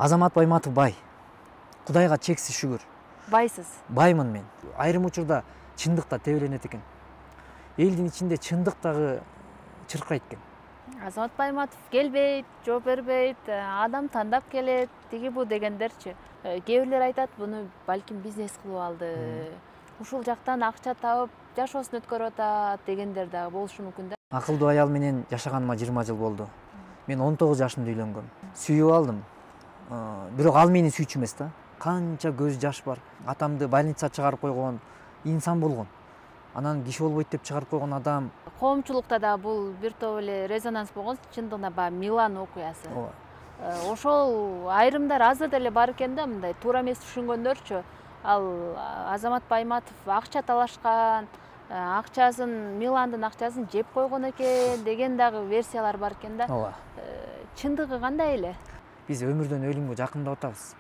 Азамат Байматов бай. Кудайга чексиз шүгүр. Байсыз. Баймын мен. Айрым учурда чындык да тебеленет экен. Элдин ичинде чындык дагы чыркайт экен. Азамат Байматов келбейт, жооп бербейт, адам тандап келет, тиги бу дегендерчи. Кээ бирлер айтат, буну балким бизнес кылып алды. Ушул жактан акча табып, жашоосун өткөрүп атат дегендер дагы болушу мүмкүн да. Акылдуу аял менен жашаганыма 20 жыл болду. Мен 19 жашымда үйлөнгөм. Сүйүп алдым. Бирок ал мени сүйчү эмес да. Канча көз жаш бар. Атамды больницага чыгарып койгон инсан болгон. Анан киши болбойт деп чыгарып койгон адам. Коомчулукта да бул бир топ эле резонанс болгон, чындыгында баягы Милан окуясы. Ошол айрымдар азыр деле бар экен да, мындай туура эмес түшүнгөндөрчү. Ал Азамат Байматов акча талашкан, акчасын, Миландын акчасын жеп койгон экен деген дагы версиялар бар экен да. Чындыгы кандай эле? Биз өмүрдөн өлүмгө жакындап атабыз.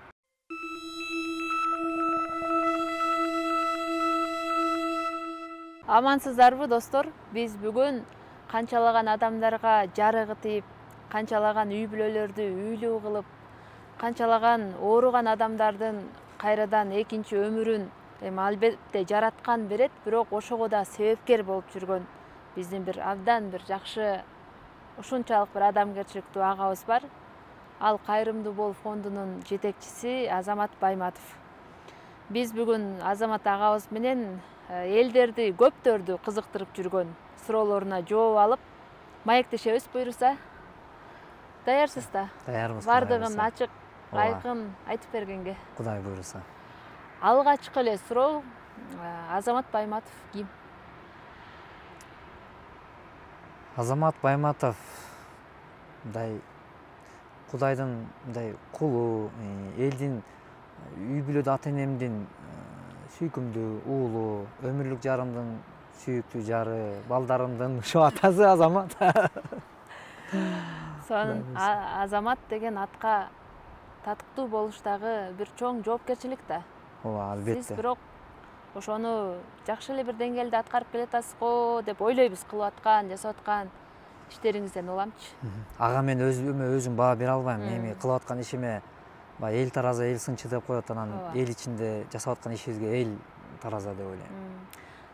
Амансыздарбы достор? Биз бүгүн канчалаган адамдарга жарыгы тийип, канчалаган үй бүлөлөрдү үйлүү кылып, канчалаган ооруган адамдардын кайрадан экинчи өмүрүн албетте жараткан берет, бирок ошого да себепкер болуп жүргөн биздин бир абдан бир жакшы, ушунчалык бир адамгерчиликтүү агабыз бар. Ал Кайрымдуу Бол фондунун жетекчиси Азамат Байматов. Биз бүгүн Азамат агабыз менен элдерди, көптөрдү кызыктырып жүргөн суроолоруна жооп алып, маектешебиз буюрса. Даярсыз да? Даярбыз. Бардыгын ачык, айкын айтып бергенге. Кудай буйруса. Алгачкы эле суроо, Азамат Байматов ким? Азамат Байматов мындай Кудайдын мындай кулу, элдин үй бүлөдө ата-энемдин сүйкүмдүү уулу, өмүрлүк жарымдын сүйүктүү жары, балдарымдын ушу атасы Азамат. Сонун Азамат деген атка татыктуу болуш дагы бир чоң жоопкерчилик да. Ооба, албетте. Сиз бирок ошону жакшы эле бир деңгээлде аткарып келатасыз го деп ойлойбуз, кылып аткан, жасап аткан иштериңизден уламчы. Ага мен өзүм баа бере албайм. Эми кылып аткан ишиме эл тараза, эл сынчы деп коет, анан эл ичинде жасап аткан ишибизге эл тараза деп ойлойм.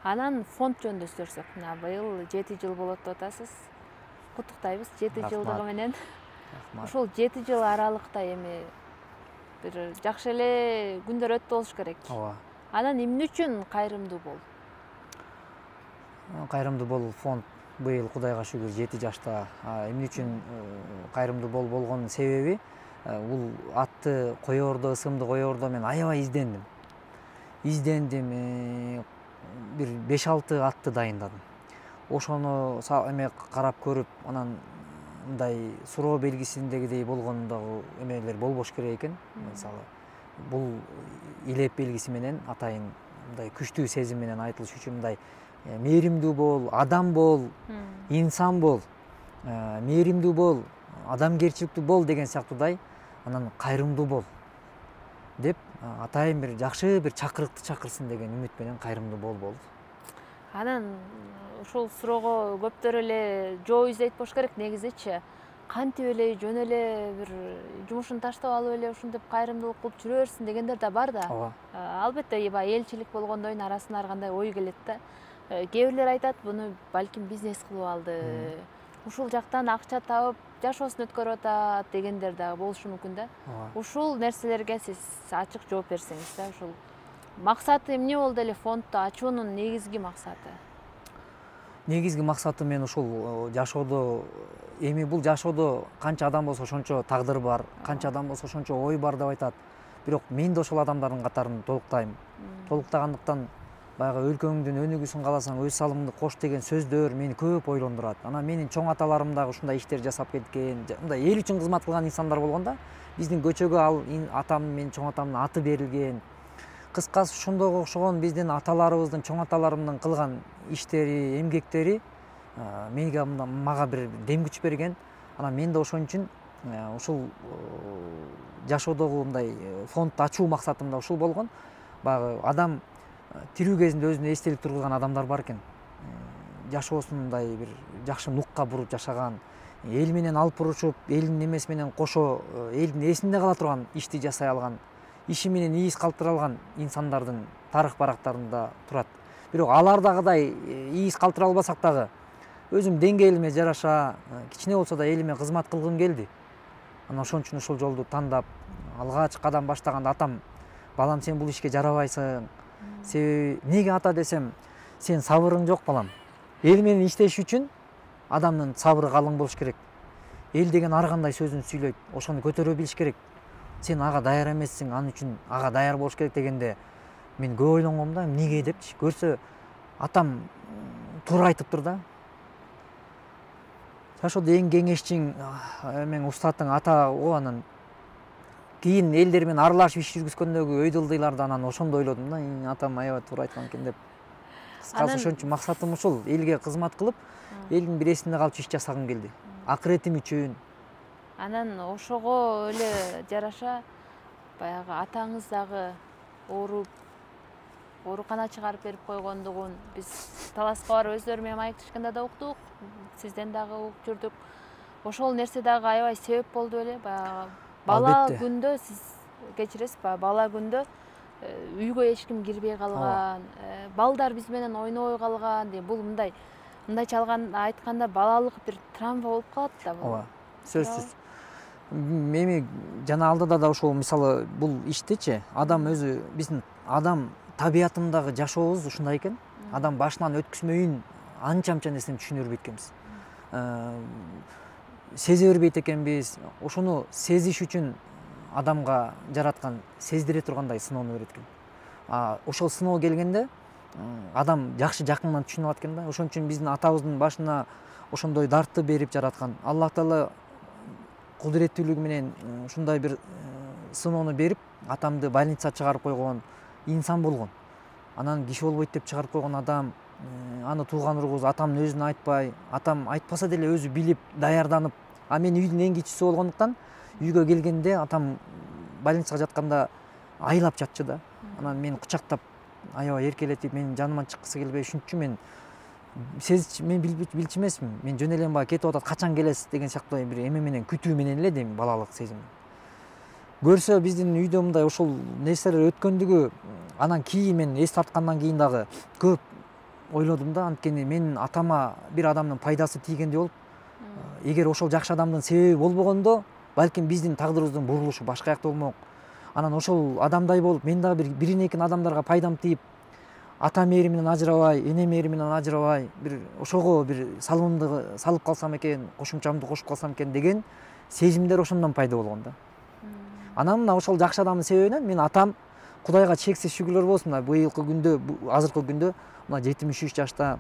Анан фонд жөнүндө сөзсөк, мына быйыл 7 жыл болот деп атасыз. Куттуктайбыз 7 жылдыгы менен. Ушул 7 жыл аралыкта эми бир жакшы эле күндөр өттү болуш керек. Ооба. Анан эмне үчүн Кайрымдуу Бол? Кайрымдуу Бол фонд быйыл Кудайга шүгүр 7 жашта. Эмне үчүн Кайрымдуу Бол болгон себеби, бул атты коёрдо, ысымды коёрдо мен аябай издендим. Бир 5-6 атты дайындадым. Ошону эме карап көрүп, анан мындай суроо белгисиндегидей болгон дагы эмелер болбош керек экен. Мисалы, бул илеп белгиси менен атайын мындай күчтүү сезим менен айтылыш үчүн мындай мээримдүү бол, адам бол, инсан бол, мээримдүү бол, адамгерчиликтүү бол деген сыяктуудай, анан кайрымдуу бол деп атайын бир жакшы бир чакырыкты чакырсын деген үмүт менен Кайрымдуу Бол болду. Анан ушул суроого көптөр эле жооп издейт болуш керек. Негизичи кантип эле жөн эле бир жумушун таштап алып эле ушинтип кайрымдуулук кылып жүрө берсин дегендер да бар да. Албетте элчилик болгондойдун арасына ар кандай ой келет да. Кээ бирлер айтат, буну балким бизнес кылып алды. Ушул жактан акча табып, жашоосун өткөрүп атат дегендер дагы болушу мүмкүн да. Ушул нерселерге сиз ачык жооп берсеңиз да, ушул максаты эмне болду эле фондду ачуунун негизги максаты? Негизги максаты мен ушул жашоодо, эми бул жашоодо канча адам болсо ошончо тагдыр бар, канча адам болсо ошончо ой бар деп айтат. Бирок мен да ошол адамдардын катарын толуктайм. Толуктагандыктан баягы өлкөңдүн өнүгүүсүн кааласаң өз салымыңды кош деген сөздөр мени көп ойлондурат. Анан менин чоң аталарым дагы ушундай иштер жасап кеткен, мындай эл үчүн кызмат кылган инсандар болгондо, биздин көчөгө ал атам менин чоң атамдын аты берилген. Кыскасы ошондого окшогон биздин аталарыбыздын, чоң аталарымдын кылган иштери, эмгектери мага бир дем күч берген. Анан мен да ошон үчүн ушул жашоодогу мындай фондду ачуу максатым да ушул болгон. Баягы адам тирүү кезинде өзүнө эстелик тургузган адамдар бар экен. Жашоосун мындай бир жакшы нукка буруп жашаган, эл менен алып урушуп, элдин немеси менен кошо элдин эсинде кала турган ишти жасай алган, иши менен ийиз калтыра алган инсандардын тарых барактарында турат. Бирок алардагыдай ийиз калтыра албасак дагы өзүм деңгээлиме жараша кичине болсо да элиме кызмат кылгым келди. Анан ошон үчүн ушул жолду тандап алгач кадам баштаганда атам: балам, сен бул ишке жарабайсың. Себеби неге ата десем, сен сабырың жок балам. Эл менен иштеш үчүн адамдын сабыры калың болуш керек. Эл деген ар кандай сөзүн сүйлөйт, ошону көтөрө билиш керек. Сен ага даяр эмессиң, ал үчүн ага даяр болуш керек дегенде мен көп ойлонгом да, эмнеге депчи. Көрсө атам туура айтыптыр да. Жашоодо эң кеңешчиң эмен устатың ата го. Анан кийин элдер менен аралашып иш жүргүзгөндөгү өйдөлдүйларды анан ошондо ойлодум да, атам аябай туура айткан экен деп. Кыскасы ошон үчүн максатым ушул: элге кызмат кылып, элдин бир эсинде калып иш жасагым келди. Акыретим үчүн. Анан ошого эле жараша баягы атаңыз дагы ооруп, оорукана чыгарып берип койгондугун биз Таласка барып өздөрү менен маектешкенде да уктук, сизден дагы угуп жүрдүк. Ошол нерсе дагы аябай себеп болду беле. Баягы бала күндө сиз кечиресиз, бала күндө үйгө эч ким кирбей калган, балдар биз менен ойнобой калган. Бул мындайча айтканда балалык бир травма болуп калат да бул. Ооба, сөзсүз. Эми жана алдыда да ошол мисалы бул иштичи адам өзү, биздин адам табиятындагы жашообуз ушундай экен. Адам башынан өткүзмөйүн анча нерсени түшүнө бербейт экенбиз. Сезе бербейт экенбиз. Ошону сезиш үчүн адамга жараткан сездире тургандай сыноону берет экен. Ошол сыноо келгенде адам жакшы жакындан түшүнүп алат экен да. Ошон үчүн биздин атабыздын башына ошондой дартты берип жараткан. Аллах Таала кудуреттүүлүгү менен ушундай бир сыноону берип, атамды больницага чыгарып койгон, инсан болгон. Анан киши болбойт деп чыгарып койгон адам, аны тууган ургуз атамдын өзүнө айтпай, атам айтпаса деле өзү билип, даярданып. Мен үйдүн эң кичүүсү болгондуктан үйгө келгенде атам больницага жатканда айлап жатчы да. Анан мени кучактап, аябай эркелетип, менин жаныман чыккысы келбей, ушунчу мен билчү эмесмин. Мен жөн элем кетип атат, качан келесиз деген сыяктуу бир эме менен, күтүү менен эле дейм, балалык сезим. Көрсө биздин үйдө мындай ошол нерселер өткөндүгү, анан кийин мен эс тарткандан кийин дагы көп ойлодум да. Анткени менин атама бир адамдын пайдасы тийгендей болуп, эгер ошол жакшы адамдын себеби болбогондо, балким биздин тагдырыбыздын бурулушу башка жакта болмок. Анан ошол адамдай болуп, мен дагы бир эки адамдарга пайдам тийип, ата мээримден ажырабай, эне мээримден ажырабай, бир ошого бир салымымды салып калсам экен, кошумчамды кошуп калсам экен деген сезимдер ошондон пайда болгон да. Анан мына ошол жакшы адамдын себебинен мен атам, Кудайга чексиз шүгүрлөр болсун, быйылкы күндө, азыркы күндө мына 73 жашта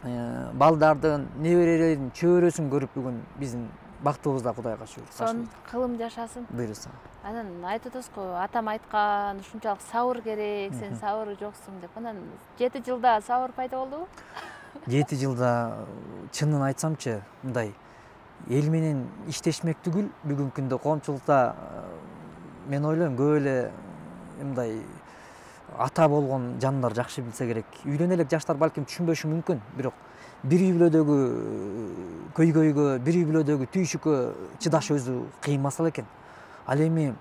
балдардын, неберелердин чөбөрөсүн көрүп бүгүн биздин бактыбызда, Кудайга шүгүр. Сон кылым жашасын. Буйруса. Анан айтып атасыз го, атам айткан, ушунчалык сабыр керек, сен сабыры жоксуң деп. Анан 7 жылда сабыр пайда болдубу? 7 жылда чынын айтсамчы, мындай эл менен иштешмек түгүл, бүгүнкү күндө коомчулукта мен ойлойм көп эле мындай ата болгон жандар жакшы билсе керек. Үйлөнө элек жаштар балким түшүнбөшү мүмкүн, бирок бир үй бүлөдөгү көйгөйгө, бир үй бүлөдөгү түйшүккө чыдаш өзү кыйын масала экен. Ал эми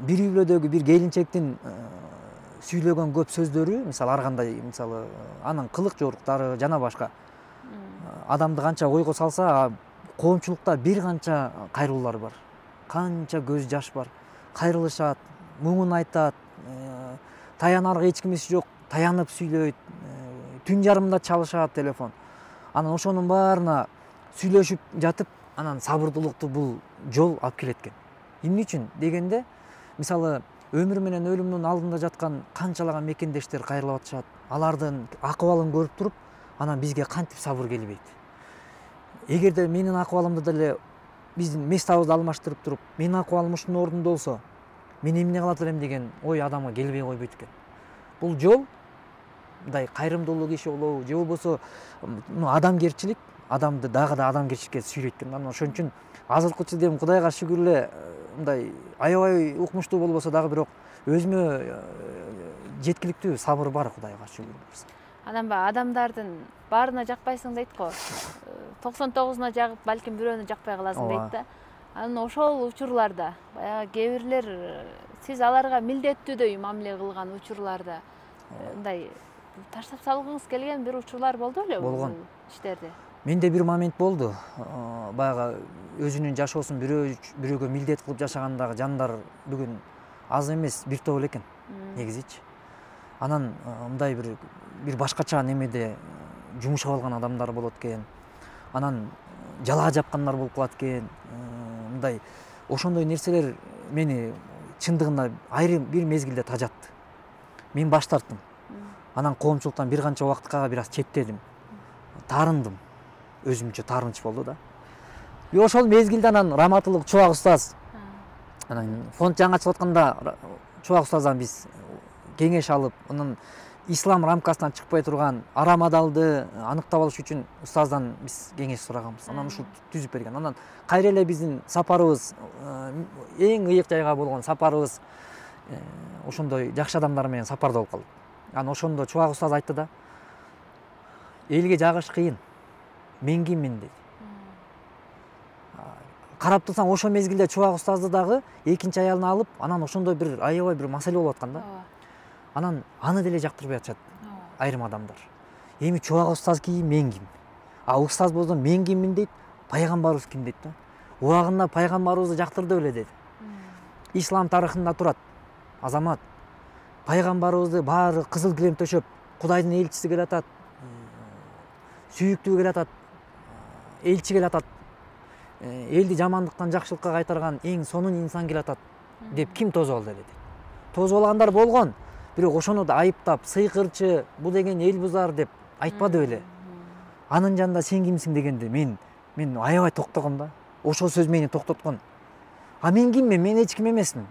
бир үй бүлөдөгү бир келинчектин сүйлөгөн көп сөздөрү, мисалы ар кандай, мисалы анын кылык жоруктары жана башка адамды канча ойго салса, коомчулукта бир канча кайрылуулар бар. Канча көз жаш бар. Кайрылышат, муңун айтат, таянарга эч кимиси жок, таянып сүйлөйт, түн жарымда чалышат телефон. Анан ошонун баарына сүйлөшүп жатып, анан сабырдуулукту бул жол алып келет экен. Эмне үчүн дегенде, мисалы өмүр менен өлүмдүн алдында жаткан канчалаган мекендештер кайрылып атышат. Алардын акыбалын көрүп туруп, анан бизге кантип сабыр келбейт. Эгерде менин акыбалымды деле биздин местабызды алмаштырып туруп, менин акыбалым ушунун ордунда болсо, мен эмне кылат элем деген ой адамга келбей койбойт экен. Бул жол мындай кайрымдуулук иши болобу, же болбосо адамгерчилик адамды дагы да адамгерчиликке сүйрөйт экен. Анан ошон үчүн азыркы учурда Кудайга шүгүр эле мындай аябай укмуштуу болбосо дагы бирок өзүмө жеткиликтүү сабыр бар, Кудайга шүгүр. Анан баягы адамдардын баарына жакпайсың дейт го. 99-уна жагып, балким бирөөнү жакпай каласың дейт да. Анан ошол учурларда баягы кээ бирлер сиз аларга милдеттүүдөй мамиле кылган учурларда мындай таштап салгыңыз келген бир учурлар болду беле болгон иштерди? Менде бир момент болду. Баягы өзүнүн жашоосун бирөөгө милдет кылып жашагандагы жандар бүгүн аз эмес, бир топ эле экен негизичи. Анан мындай бир башкача немеде жумушап алган адамдар болот экен. Анан жалаа жапкандар болуп калат экен. Мындай ошондой нерселер мени чындыгында айрым бир мезгилде тажатты. Мен баш тарттым. Анан коомчулуктан бир канча убакытка бир аз четтедим. Таарындым. Өзүмчө таарынч болду да. Ошол мезгилде анан Раматылык Чубак устаз анан фонд жаңы ачылып атканда Чубак устаздан биз кеңеш алып, анан ислам рамкасынан чыкпай турган арам адалды аныктап алыш үчүн устаздан биз кеңеш сураганбыз. Анан ушул түзүп берген. Анан кайра эле биздин сапарыбыз эң ыйык жайга болгон сапарыбыз ошондой жакшы адамдар менен сапарда болуп калды. Анан ошондо Чубак устаз айтты да, элге жагыш кыйын, мен киммин деди. Карап турсаң ошол мезгилде Чубак устазды дагы экинчи аялына алып, анан ошондой бир аябай бир маселе болуп аткан да. Анан аны деле жактырбай атышат айрым адамдар. Эми Чубак устаз ким, мен ким? Устаз болсо мен киммин дейт, пайгамбарыбыз ким дейт да. Убагында пайгамбарыбызды жактырды беле деди. Ислам тарыхында турат. Азамат, пайгамбарыбызды баары кызыл килем төшөп, Кудайдын элчиси келе атат, сүйүктүү келе атат, элчи келе атат, элди жамандыктан жакшылыкка кайтарган эң сонун инсан келе атат деп ким тосуп алды эле дейт. Тосуп алгандар болгон, бирок ошону да айыптап, сыйкырчы, бул деген эл бузар деп айтпады беле. Анын жанында сен кимсиң дегенде мен аябай токтогом да. Ошол сөз мени токтоткон. Мен киммин? Мен эч ким эмесмин.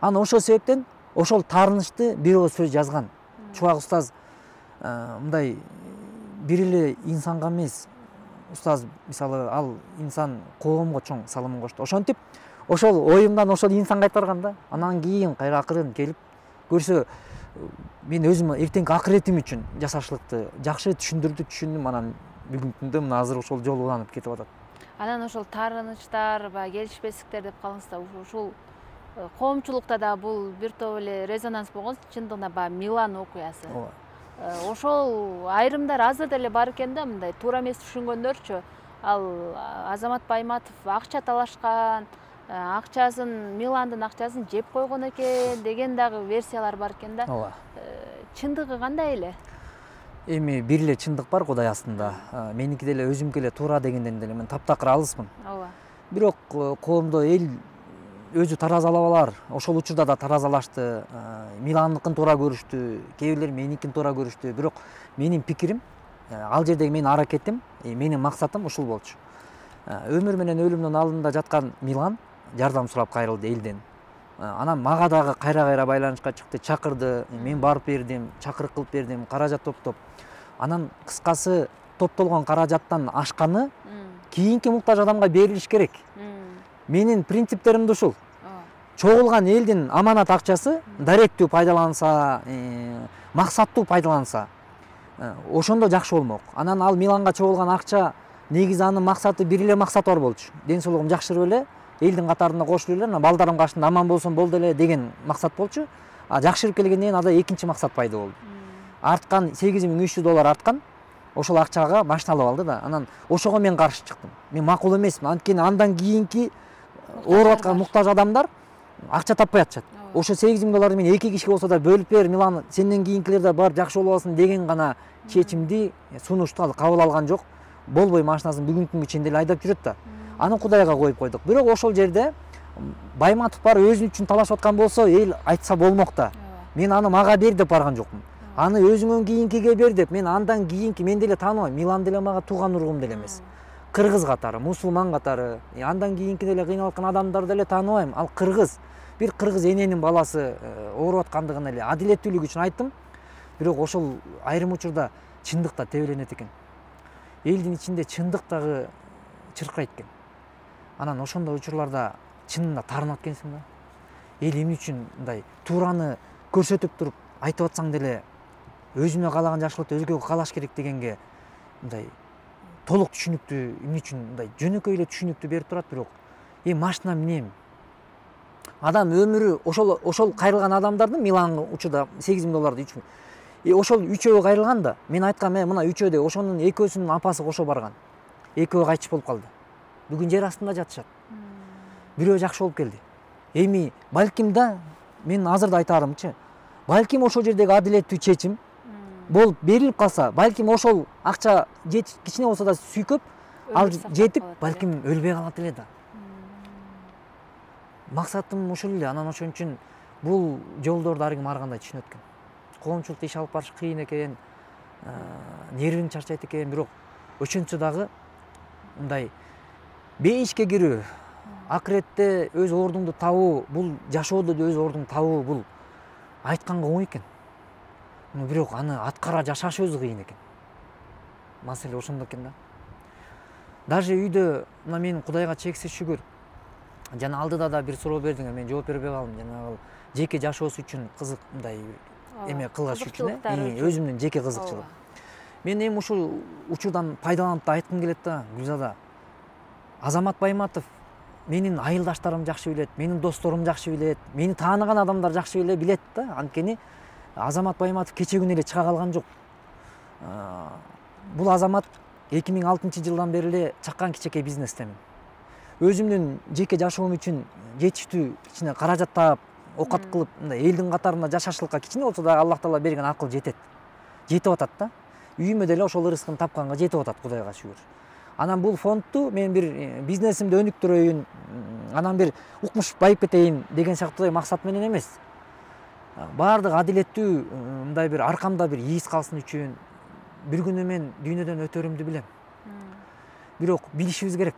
Анан ошол себептен ошол таарынычты бир ооз сөз жазган. Чубак устаз мындай бир эле инсанга эмес, устаз мисалы ал инсан коомго чоң салымын кошту. Ошентип ошол оюмдан ошол инсан кайтарган да. Анан кийин кайра акырын келип көрсө мен өзүм эртеңки акыретим үчүн жасашлыкты жакшы түшүндүм. Анан бүгүнкү күндө мына азыр ошол жол уланып кетип атат. Анан ошол таарынычтар, баягы келишпестиктер деп калыңыз да, ушул коомчулукта да бул бир топ эле резонанс болгон, чындыгында баягы Милан окуясы. Ошол айрымдар азыр деле бар экен да, мындай туура эмес түшүнгөндөрчү. Ал Азамат Байматов акча талашкан, Миландын акчасын жеп койгон экен деген дагы версиялар бар экен да. Чындыгы кандай эле? Эми бир эле чындык бар Кудай астында. Меники деле өзүмгө эле туура дегенден деле мен таптакыр алыспын. Бирок коомдо эл өзү таразалап алар. Ошол учурда да таразалашты. Миландыкын туура көрүштү, кээ бирлер меникин туура көрүштү. Бирок менин пикирим, ал жердеги менин аракетим, менин максатым ушул болчу. Өмүр менен өлүмдүн алдында жаткан Милан жардам сурап кайрылды элден. Анан мага дагы кайра байланышка чыкты, чакырды. Мен барып бердим, чакырык кылып бердим, каражат топтоп. Анан кыскасы топтолгон каражаттан ашканы кийинки муктаж адамга берилиш керек. Менин принциптерим ушул. Чогулган элдин аманат акчасы даректүү пайдаланса, максаттуу пайдаланса, ошондо жакшы болмок. Анан ал Миланга чогулган акча негизи анын максаты бир эле максат бар болчу. Ден соолугум жакшырып эле, элдин катарында кошулуп эле, балдарым кашында аман болсун болду эле деген максат болчу. Жакшырып келгенден кийин ада экинчи максат пайда болду. Арткан $8300 арткан. Ошол акчага машина алып алды да. Анан ошого мен каршы чыктым. Мен макул эмесмин. Анткени андан кийинки ооруп аткан муктаж адамдар акча таппай атышат. Ошо $8000 мен эки кишиге болсо да бөлүп бер, Милан сенден кийинкилер да бар жакшы болуп алсын деген гана чечимди, сунушту кабыл алган жок. Болбой машинасын бүгүнкү күнгө чейин деле айдап жүрөт да. Аны Кудайга коюп койдук. Бирок ошол жерде Байматов бар өзү үчүн талашып аткан болсо, эл айтса болмок да. Мен аны мага бер деп барган жокмун. Аны өзүңөн кийинкиге бер деп, мен андан кийинки мен деле тааныбайм. Милан деле мага тууган ургум деле эмес. Кыргыз катары, мусулман катары, андан кийинки деле кыйналып аткан адамдар деле тааныбайм. Ал кыргыз, бир кыргыз эненин баласы ооруп аткандыгын эле адилеттүүлүк үчүн айттым. Бирок ошол айрым учурда чындык да тебеленет экен. Элдин ичинде чындык дагы чыркайт экен. Анан ошондой учурларда чынында таарынат экенсиң да. Эл эмне үчүн мындай туураны көрсөтүп туруп айтып атсаң деле өзүмө каалаган жакшылыкты өзгөгө каалаш керек дегенге мындай толук түшүнүктүү эмне үчүн мындай жөнөкөй эле түшүнүктүү берип турат. Бирок машина эмне? Адам өмүрү ошол кайрылган адамдардын Миланга учурда $8.000 ошол үчөө кайрылган да. Мен айткам, мына үчөө де ошонун экөөсүнүн апасы кошо барган. Экөө кайтыш болуп калды. Бүгүн жер астында жатышат. Бирөө жакшы болуп келди. Эми балким да мен азыр да айтарымчы, балким ошол жердеги адилеттүү чечим болуп берилип калса, балким ошол акча кичине болсо да сүйкөп ал жетип, балким өлбөй калат эле да. Максатым ушул эле. Анан ошон үчүн бул жолдорду ар ким ар кандай түшүнөт экен. Коомчулукта иш алып барыш кыйын экен, нервиң чарчайт экен, бирок ошентсе дагы мындай бейишке кирүү, акыретте өз ордуңду табуу, бул жашоодо да өз ордуңду табуу, бул айтканга оңой экен. Бирок аны аткара жашаш өзү кыйын экен. Маселе ошондо экен да. Даже үйдө мына мен Кудайга чексиз шүгүр. Жана алдыда да бир суроо бердиңер, мен жооп бербей калдым. Жанагы жеке жашоосу үчүн кызык мындай эме кылыш үчүн, өзүмдүн жеке кызыкчылыгым. Мен эми ушул учурдан пайдаланып да айткым келет да, Гүлзада. Азамат Байматов менин айылдаштарым жакшы билет, менин досторум жакшы билет, мени тааныган адамдар жакшы эле билет да. Анткени Азамат Байматов кече күнү эле чыга калган жок. Бул азамат 2006-жылдан бери эле чаккан кичинекей бизнестемин. Өзүмдүн жеке жашоом үчүн жетиштүү кичине каражат таап, окат кылып, мындай элдин катарында жашашлыкка кичине болсо да Аллах Таала берген акыл жетет. Жетип атат да. Үйүмө деле ошол ырыскын тапканга жетип атат, Кудайга шүгүр. Анан бул фондду мен бир бизнесимди өнүктүрөйүн, анан бир укмуш байып кетейин деген сыяктуу максат менен эмес. Баардык адилеттүү мындай бир аркамда бир ийиз калсын үчүн бир күнү мен дүйнөдөн өтөрүмдү билем. Бирок билишибиз керек.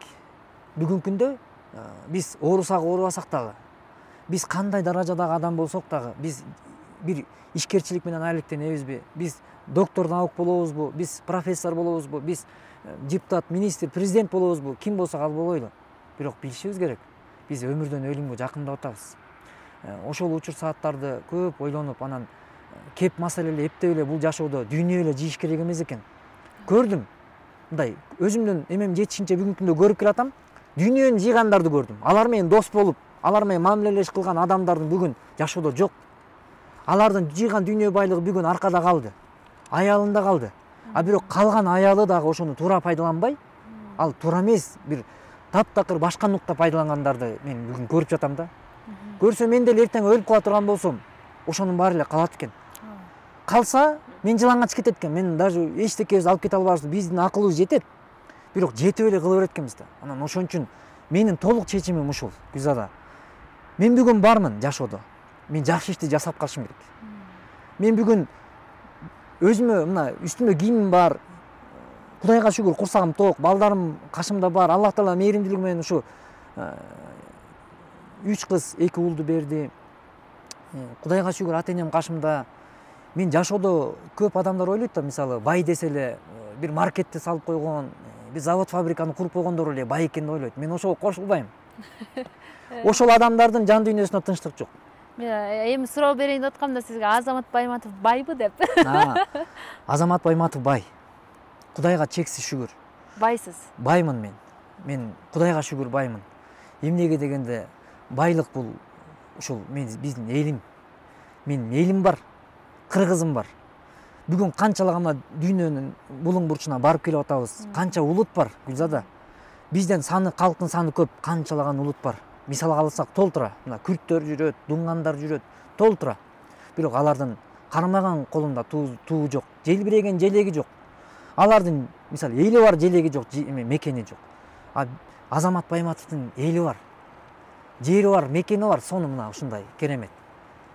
Бүгүнкү күндө биз оорусак оорубасак дагы, биз кандай даражадагы адам болсок дагы, биз бир ишкерчилик менен алектенебизби, биз доктор наук болобузбу, биз профессор болобузбу, биз депутат, министр, президент болобузбу, ким болсок ал болойлу. Бирок билишибиз керек. Биз өмүрдөн өлүмгө жакындап атабыз. Ошол учур сааттарды көп ойлонуп, анан кеп маселели эптеп эле бул жашоодо дүйнө эле жийиш керек эмес экен. Көрдүм. Мындай өзүмдүн эмем жетишинче бүгүнкү күндө көрүп келатам. Дүйнөнү жыйгандарды көрдүм. Алар менен дос болуп, алар менен мамилелеш кылган адамдардын бүгүн жашоодо жок. Алардын жыйган дүйнө байлыгы бүгүн аркада калды. Аялында калды. Бирок калган аялы дагы ошону туура пайдаланбай, ал туура эмес бир таптакыр башка нукта пайдалангандарды мен бүгүн көрүп жатам да. Көрсө мен деле эртең өлүп кала турган болсом, ошонун баары эле калат экен. Калса, мен жылаңач кетет экен. Мен даже эчтекебиз алып кете албайбыз. Биздин акылыбыз жетет. Бирок жетип эле кыла берет экенбиз да. Анан ошон үчүн менин толук чечимим ушул, Гүлзада. Мен бүгүн бармын жашоодо. Мен жакшы ишти жасап калышым керек. Мен бүгүн өзүмө мына үстүмө кийимим бар. Кудайга шүгүр, курсагым ток, балдарым кашымда бар. Аллах Таала мээримдүүлүгү менен ушу 3 кыз, 2 уулду берди. Кудайга шүгүр, ата-энем кашымда. Мен жашоодо көп адамдар ойлойт да, мисалы, бай десе эле бир маркетти салып койгон, бир завод, фабриканы куруп койгондор эле бай экен деп ойлойт. Мен ошого кошулбайм. Ошол адамдардын жан дүйнөсүндө тынчтык жок. Мен эми суроо берейин деп аткам да сизге, Азамат Байматов байбы деп. Азамат Байматов бай. Кудайга чексиз шүгүр. Байсыз. Баймын мен. Мен Кудайга шүгүр баймын. Эмнеге дегенде байлык бул ушул биздин элим. Менин элим бар. Кыргызым бар. Бүгүн канчалагана дүйнөнүн булуң бурчуна барып келип атабыз. Канча улут бар, Гүлзада. Бизден калктын саны көп, канчалаган улут бар. Мисалга алсак толтура. Мына күрттөр жүрөт, дуңгандар жүрөт, толтура. Бирок алардын кармаган колунда туу жок, желбиреген желеги жок. Алардын мисалы эли бар, желеги жок, мекени жок. Азамат Байматовдун эли бар. Жери бар, мекени бар, сону мына ушундай керемет.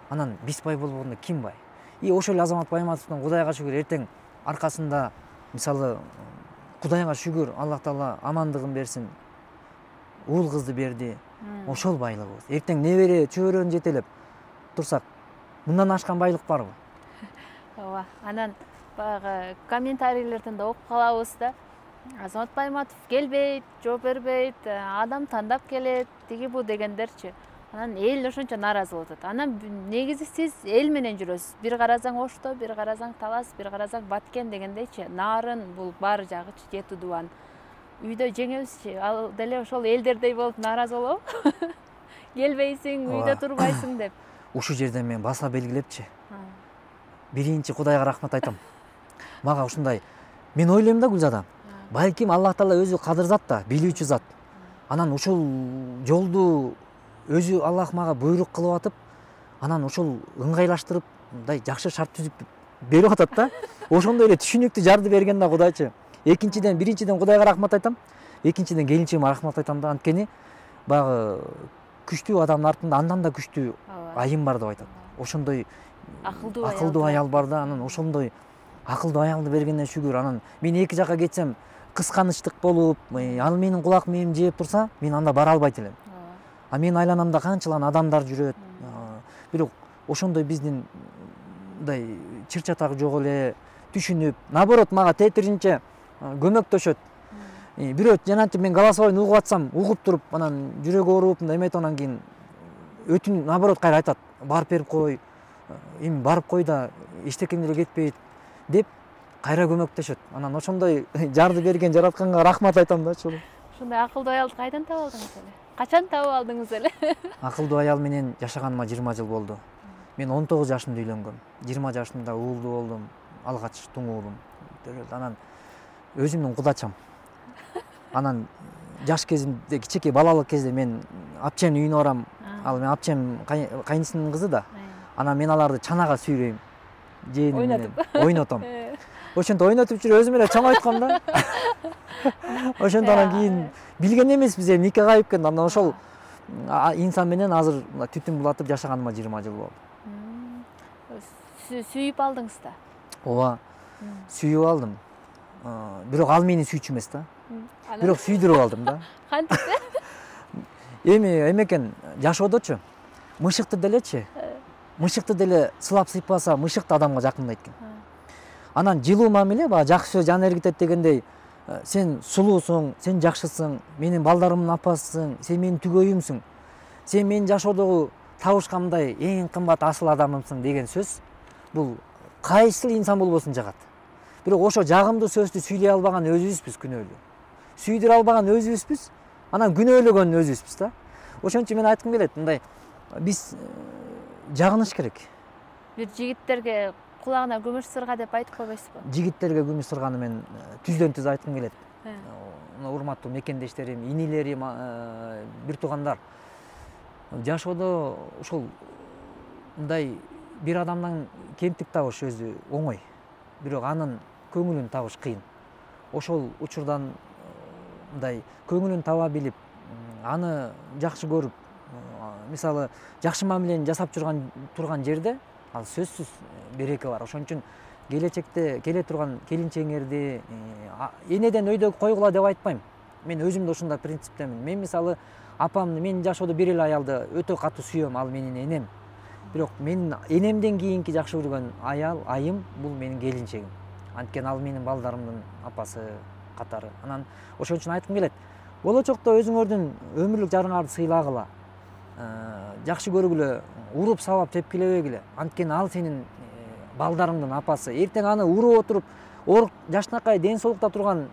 Анан биз бай болбогондо ким бай? Ошол Азамат Байматовдун Кудайга шүгүр эртең аркасында мисалы Кудайга шүгүр, Аллах Таала амандыгын берсин. Уул кызды берди. Ошол байлыгыбыз. Эртең небере чөбөрөнү жетелеп турсак, мындан ашкан байлык барбы? Ооба. Анан баягы комментарийлерден да окуп калабыз да. Азамат Байматов келбейт, жооп бербейт, адам тандап келет, тиги бу дегендерчи. Анан эл ошончо нааразы болуп атат. Анан негизи сиз эл менен жүрөсүз. Бир карасаң Ошто, бир карасаң Талас, бир карасаң Баткен дегендейчи. Нарын бул баары жагычы Жети Дубан. Үйдө жеңебизчи, ал деле ошол элдердей болуп нааразы болобу? Келбейсиң, үйдө турбайсың деп. Ушул жерден мен баса белгилепчи. Биринчи Кудайга рахмат айтам. Мага ушундай мен ойлойм да Гүлзада. Балким Аллах Таала өзү кадыр зат да, билүүчү зат. Анан ушул жолду өзү Аллах мага буйрук кылып атып, анан ошол ыңгайлаштырып, мындай жакшы шарт түзүп берип атат да. Ошондой эле түшүнүктүү жарды берген да Кудайчы. Биринчиден Кудайга рахмат айтам. Экинчиден келинчегиме рахмат айтам да. Анткени баягы күчтүү адамдын артында андан да күчтүү айым бар деп айтат. Ошондой акылдуу аял бар да. Анан ошондой акылдуу аялды бергенине шүгүр. Анан мен эки жакка кетсем, кысканычтык болуп, ал менин кулак мээми жеп турса, мен анда бара албайт элем. А мен айланамда канчалан адамдар жүрөт. Бирок ошондой биздин мындай чыр-чатак жок эле түшүнүп, наоборот мага тетиринче көмөктөшөт. Бирөө жанагынтип мен голосовойн угуп атсам, угуп туруп, анан жүрөгү ооруп, мындай эметип анан кийин өтүн наоборот кайра айтат. Барып берип кой, эми барып кой да эчтекең деле кетпейт деп кайра көмөктөшөт. Анан ошондой жарды берген жаратканга рахмат айтам да. Ушундай акылдуу аялды кайдан таап алдыңыз эле? Качан таап алдыңыз эле? Акылдуу аял менен жашаганыма 20 жыл болду. Мен 19 жашымда үйлөнгөм. 20 жашымда уулду болдум. Алгач туң уулум. Анан өзүмдүн кудачам. Анан жаш кезимде, кичинекей балалык кезде мен апчемдин үйүнө барам. Ал мен апчем кайнысынын кызы да. Анан мен аларды чанага сүйрөйм. Жээни менен ойнотом. Ошентип ойнотуп жүрүп өзүм эле чоңойтком да. Ошондо анан кийин билген эмеспиз эми нике кайып кетти. Анан ошол инсан менен азыр түтүн булатып жашаганыма 20 жыл болду. Сүйүп алдыңыз да? Ооба. Сүйүп алдым. Бирок ал мени сүйчү эмес да. Бирок сүйдүрүп алдым да. Кантип? Эме экен жашоодочу мышыкты деле сылап сыйпаса, мышык да адамга жакындайт экен. Анан жылуу мамиле, баягы жакшы сөз жан эргитет дегендей, сен сулуусуң, сен жакшысың, менин балдарымдын апасысың, сен менин түгөйүмсүң, сен менин жашоодогу табышканымдай эң кымбат асыл адамымсың деген сөз бул кайсыл инсан болбосун жагат. Бирок ошо жагымдуу сөздү сүйлөй албаган өзүбүзбүз күнөөлүү. Сүйдүрө албаган өзүбүзбүз, анан күнөөлөгөн өзүбүзбүз да. Ошон үчүн мен айткым келет, мындай биз жагыныш керек. Бир жигиттерге кулагына күмүш сырга деп айтып койбойсузбу? Жигиттерге күмүш сырганы мен түздөн түз айткым келет. Урматтуу мекендештерим, инилерим, бир туугандар. Жашоодо ушул мындай бир адамдан кемтик табыш өзү оңой. Бирок анын көңүлүн табыш кыйын. Ошол учурдан мындай көңүлүн таба билип, аны жакшы көрүп, мисалы жакшы мамилени жасап турган жерде ал сөзсүз береке бар. Ошон үчүн келечекте келе турган келинчеңерди энеден өйдө койгула деп айтпайм. Мен өзүм да ушундай принциптемин. Мен мисалы апамды, мен жашоодо бир эле аялды өтө катуу сүйөм, ал менин энем. Бирок мен энемден кийинки жакшы көргөн аял, айым бул менин келинчегим. Анткени ал менин балдарымдын апасы катары. Анан ошон үчүн айткым келет. Болочокто өзүңөрдүн өмүрлүк жарыңарды сыйлагыла. Жакшы көргүлө, уруп сабап тепкилебегиле. Анткени ал сенин балдарыңдын апасы. Эртең аны уруп отуруп, оорук жашынакай ден соолукта турган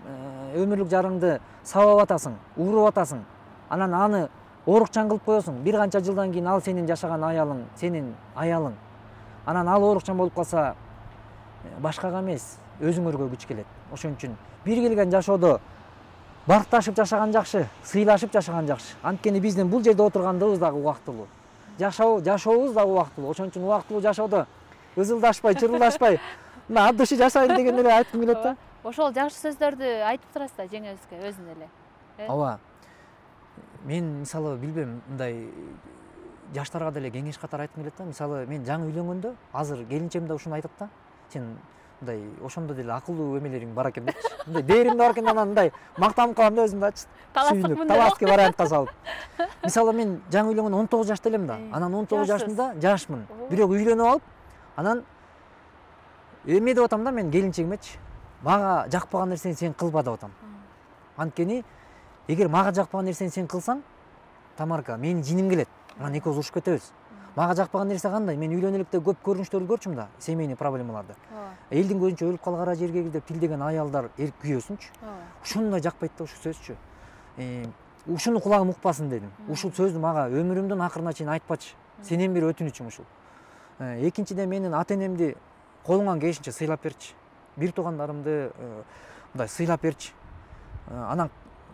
өмүрлүк жарыңды сабап атасың, уруп атасың. Анан аны оорукчан кылып коесуң. Бир канча жылдан кийин ал сенин жашаган аялың, сенин аялың. Анан ал оорукчан болуп калса, башкага эмес, өзүңөргө күч келет. Ошон үчүн бир келген жашоодо баркташып жашаган жакшы, сыйлашып жашаган жакшы. Анткени биздин бул жерде отургандыгыбыз дагы убактылуу. Жашообуз дагы убактылуу. Ошон үчүн убактылуу жашоодо ызылдашпай, чырылдашпай, мына ат души жашайын деген эле айткым келет да. Ошол жакшы сөздөрдү айтып турасыз да жеңебизге өзүн эле. Ооба. Мен мисалы билбейм, мындай жаштарга деле кеңеш катары айткым келет да. Мисалы мен жаңы үйлөнгөндө, азыр келинчем да ушуну айтат да. Сен мындай ошондо деле акылдуу эмелериң бар экен депчи. Мындай дээримде бар экен, анан мындай мактанып калам да өзүмдү ачы. Таласки вариантка салып. Мисалы мен жаңы үйлөнгөн 19 жашта элем да. Анан 19 жашымда жашмын. Бирок үйлөнүп алып, анан эме деп атам да мен келинчегимечи. Мага жакпаган нерсени сен кылба деп атам. Анткени эгер мага жакпаган нерсени сен кылсаң, Тамарка, менин жиним келет. анан экөөбүз урушуп кетебиз. Мага жакпаган нерсе кандай? Мен үйлөнөлүктө көп көрүнүштөрдү көрчүм да, семейный проблемаларды. Элдин көзүнчө өлүп калгара жерге кир деп тилдеген аялдар күйөөсүнчү. Ушундай жакпайт да ушу сөзчү. Ушуну кулагым укпасын дедим. Ушул сөздү мага өмүрүмдүн акырына чейин айтпачы. Сенен бери өтүнүчүм ушул. Экинчиден менин ата энемди колуңан келишинче сыйлап берчи. Бир туугандарымды мындай сыйлап берчи. Анан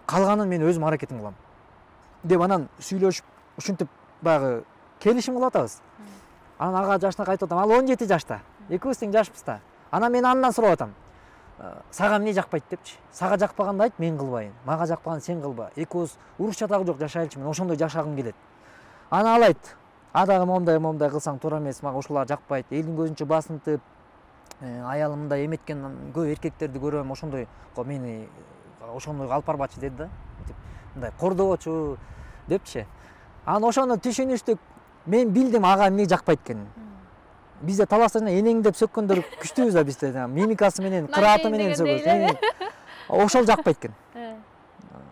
калганын мен өзүм аракетин кылам. Деп анан сүйлөшүп, ушинтип баягы келишим кылып атабыз. Анан ага жашына кайтып атам. Ал 17 жашта. Экөөбүз тең жашпыз да. Анан мен андан сурап атам. Сага эмне жакпайт депчи. Сага жакпаганды айт, мен кылбайын. Мага жакпаган сен кылба. Экөөбүз уруш чатагы жок жашайлычы, мен ошондой жашагым келет. Анан ал айт. Дагы момундай кылсаң туура эмес, мага ушулар жакпайт. Элдин көзүнчө басынтып, аялым мындай эметкен көп эркектерди көрөм, ошондой мени ошондой алып барбачы деди да. Мындай кордобочу депчи. Анан ошону түшүнүштүк. Мен билдим ага эмне жакпайт экенин. Бизде талашсаң энең деп сөккөндөр күчтүүбүз да бизде. Мимикасы менен, кырааты менен сөкөбүз. Ошол жакпайт экен.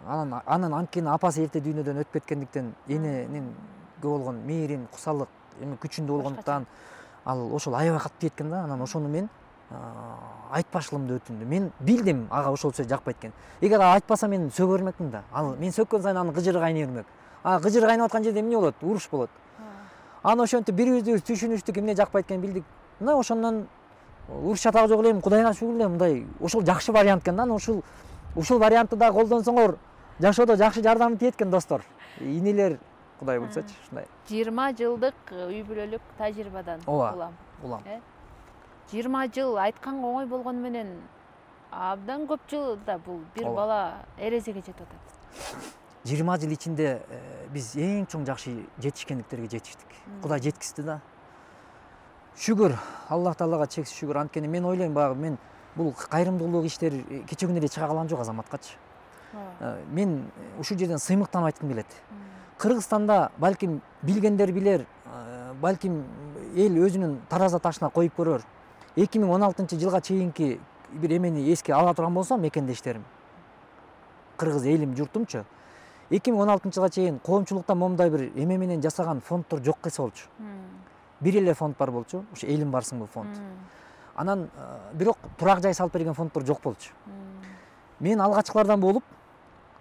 Анан анткени апасы эрте дүйнөдөн өтүп кеткендиктен эненин болгон мээрим, кусалык күчүндө болгондуктан ал ошол аябай катуу тиет экен да. Анан ошону мен айтпашлымды өтүндүм. Мен билдим ага ошол сөз жакпайт экен. Эгер айтпаса мен сөгө бермекмин да. Ал мен сөккөн сайын анын кыжыры кайнай бермек. Кыжыры кайнап аткан жерде эмне болот? Уруш болот. Анан ошентип бири-бирибизди түшүнүштүк, эмне жакпайт экенин билдик. Мына ошондон уруш чатагы жок элем, Кудайга шүгүр эле, мындай ошол жакшы вариант экен да. Анан ушул вариантты да колдонсоңор жашоодо жакшы жардамы тиет экен достор. Инелер, Кудай буйрсачы, ушундай. 20 жылдык үй бүлөлүк тажрыйбадан улам. 20 жыл айтканга оңой болгону менен абдан көп жылда бул бир бала эрезеге жетип атат. 20 жыл ичинде биз эң чоң жакшы жетишкендиктерге жетиштик. Кудай жеткизди да. Шүгүр, Аллах Таалага чексиз шүгүр. Анткени мен ойлойм баягы мен бул кайрымдуулук иштер кече күнү эле чыга калган жок азаматкачы. Мен ушул жерден сыймыктанып айткым келет. Кыргызстанда балким билгендер билер, балким эл өзүнүн тараза ташына коюп көрөр. 2016 жылга чейинки бир эмени эске ала турган болсом мекендештерим, кыргыз элим, журтумчу, 2016 жылга чейин коомчулукта момундай бир эме менен жасаган фонддор жок эсе болчу. Бир эле фонд бар болчу, ушу элим барсың бул фонд. Анан бирок турак жай салып берген фонддор жок болчу. Мен алгачкылардан болуп